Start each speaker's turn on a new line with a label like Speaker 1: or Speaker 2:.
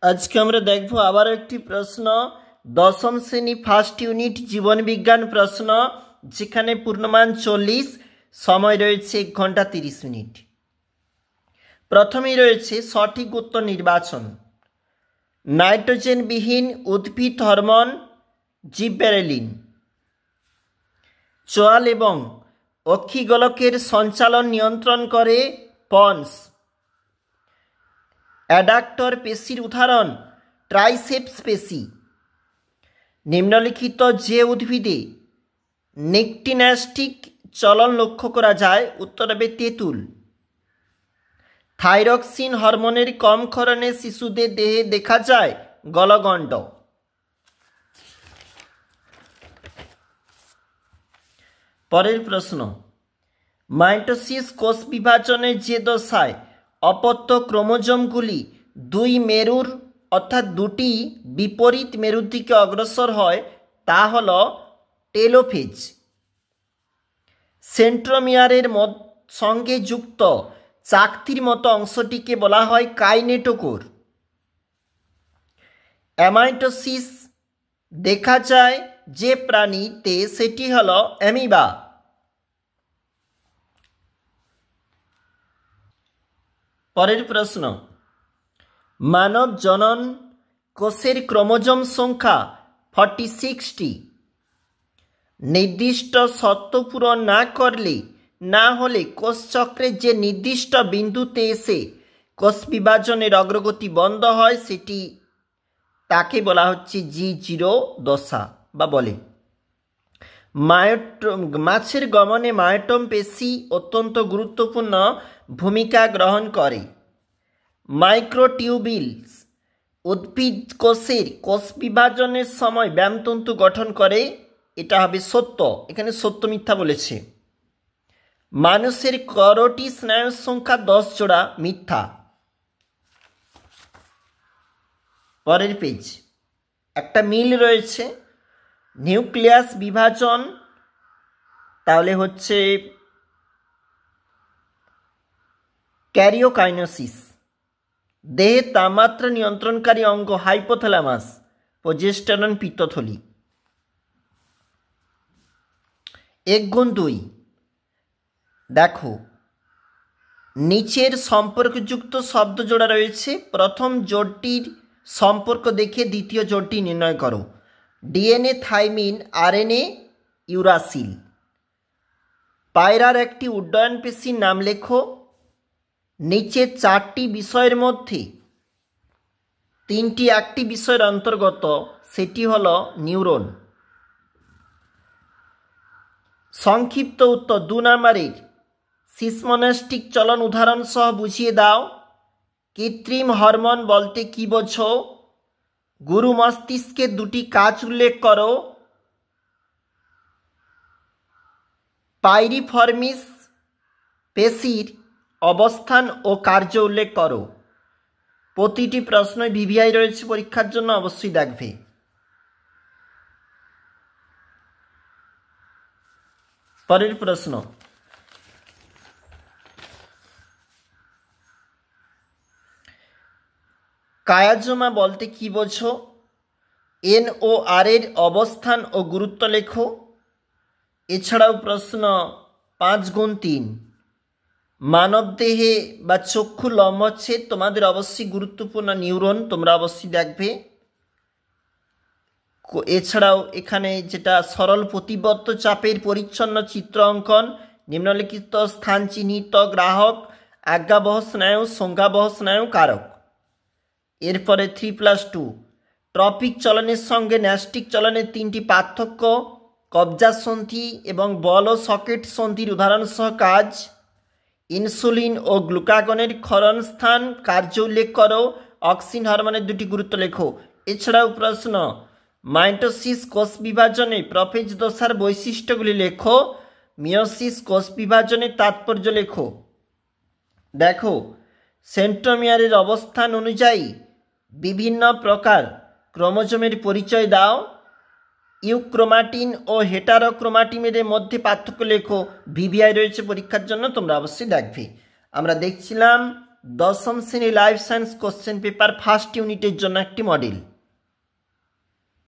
Speaker 1: আজকে আমরা দেখব আবার একটি প্রশ্ন দশম শ্রেণী ফার্স্ট ইউনিট জীবন বিজ্ঞান প্রশ্ন, যেখানে পূর্ণমান 40, সময় রয়েছে 1 ঘন্টা 30 মিনিট। প্রথমেই রয়েছে সঠিক উত্তর নির্বাচন। নাইট্রোজেনবিহীন উদ্ভিদ হরমোন জিববেরেলিন। চোয়াল এবং অক্ষিগোলকের সঞ্চালন নিয়ন্ত্রণ করে পন্স। অ্যাডাক্টর পেশির উদাহরণ ট্রাইসেপস পেশি। নিম্নলিখিত যে উদ্ভিদে নিকটিন্যাস্টিক চলন লক্ষ্য করা যায়? উত্তর হবে তেঁতুল। থাইরক্সিন হরমোনের কম ক্ষরণে শিশুদের দেহে দেখা যায়? গলগণ্ড। পরের প্রশ্ন, মাইটোসিস কোষ বিভাজনের যে দশায় অপত্য ক্রোমোজোমগুলি দুই মেরুর অর্থাৎ দুটি বিপরীত মেরুর দিকে অগ্রসর হয় তা হল টেলোফেজ। সেন্ট্রোমিয়ারের সঙ্গে যুক্ত চাকতির মতো অংশটিকে বলা হয় কাইনেটোকোর। অ্যামাইটোসিস দেখা যায় যে প্রাণীতে সেটি হল অ্যামিবা। পরের প্রশ্ন, মানব জনন কোষের ক্রোমোজোম সংখ্যা 46টি। নির্দিষ্ট শর্ত পূরণ না করলে না হলে কোষচক্রের যে নির্দিষ্ট বিন্দুতে এসে কোষ বিভাজনের অগ্রগতি বন্ধ হয় সেটি তাকে বলা হচ্ছে G0 দশা বা বলে। মাছের গমনে মায়োটম পেশি অত্যন্ত গুরুত্বপূর্ণ ভূমিকা গ্রহণ করে। মাইক্রোটিউবিলস উদ্ভিদ কোষের কোষ বিভাজনের সময় ব্যামতন্তু গঠন করে। এটা হবে সত্য, এখানে সত্য মিথ্যা বলেছে। মানুষের করোটি স্নায়ুর সংখ্যা 10 জোড়া, মিথ্যা। পরের পেজ, একটা মিল রয়েছে নিউক্লিয়াস বিভাজন, তাহলে হচ্ছে ক্যারিওকাইনেসিস। দেহে তাপমাত্রা নিয়ন্ত্রণকারী অঙ্গ হাইপোথ্যালামাস, প্রোজেস্টেরন পিত্তথলি। 1×2 দেখো, নিচের সম্পর্কযুক্ত শব্দ জোড়া রয়েছে, প্রথম জোড়টির সম্পর্ক দেখে দ্বিতীয় জোড়টি নির্ণয় করো। DNA thymine, RNA uracil. পায়রার একটি উড্ডয়ন পেশির নাম লেখো। নিচে 4টি বিষয়ের মধ্যে 3টি একটি বিষয়ের অন্তর্গত, সেটি হল নিউরন। সংক্ষিপ্ত উত্তর 2 নম্বরের সিসমোনাস্টিক চলন উদাহরণ সহ বুঝিয়ে দাও। কৃত্রিম হরমোন বলতে কি বোঝো? গুরু মস্তিষ্কের 2টি কাজ উল্লেখ করো। পাইরিফর্মিস পেশির অবস্থান ও কার্য উল্লেখ করো। প্রতিটি প্রশ্নই ভিভিআই রয়েছে, পরীক্ষার জন্য অবশ্যই দেখবে। পরের প্রশ্ন, কায়াজমা বলতে কি বোঝো? NOR এর অবস্থান ও গুরুত্ব লেখো। এছাড়াও প্রশ্ন 5×3, মানবদেহে বা চক্ষু লম্বচ্ছেদ তোমাদের অবশ্যই গুরুত্বপূর্ণ নিউরন, তোমরা অবশ্যই দেখবে। এছাড়াও এখানে যেটা সরল প্রতিবদ্ধ চাপের পরিচ্ছন্ন চিত্র অঙ্কন, নিম্নলিখিত স্থান চিহ্নিত গ্রাহক, আজ্ঞাবহ স্নায়ু, সংজ্ঞাবহ স্নায়ু কারক। এরপরে 3+2, ট্রপিক চলনের সঙ্গে ন্যাস্টিক চলনের 3টি পার্থক্য, কবজা সন্ধি এবং বল ও সকেট সন্ধির উদাহরণ সহ কাজ। ইনসুলিন ও গ্লুকাগনের ক্ষরণ স্থান, কার্য উল্লেখ করো। অক্সিন হরমোনের 2টি গুরুত্ব লেখো। এছাড়াও প্রশ্ন, মাইটোসিস কোষ বিভাজনে প্রোফেজ দশার বৈশিষ্ট্যগুলি লেখো। মিওসিস কোষ বিভাজনের তাৎপর্য লেখো। দেখো, সেন্ট্রোমিয়ারের অবস্থান অনুযায়ী বিভিন্ন প্রকার ক্রোমোজোমের পরিচয় দাও। ইউক্রোমাটিন ও হেটারোক্রোমাটিনের মধ্যে পার্থক্য লেখো। ভিভিআই রয়েছে পরীক্ষার জন্য, তোমরা অবশ্যই দেখবে। আমরা দেখছিলাম দশম শ্রেণী life science question paper first ইউনিটের জন্য একটি মডেল।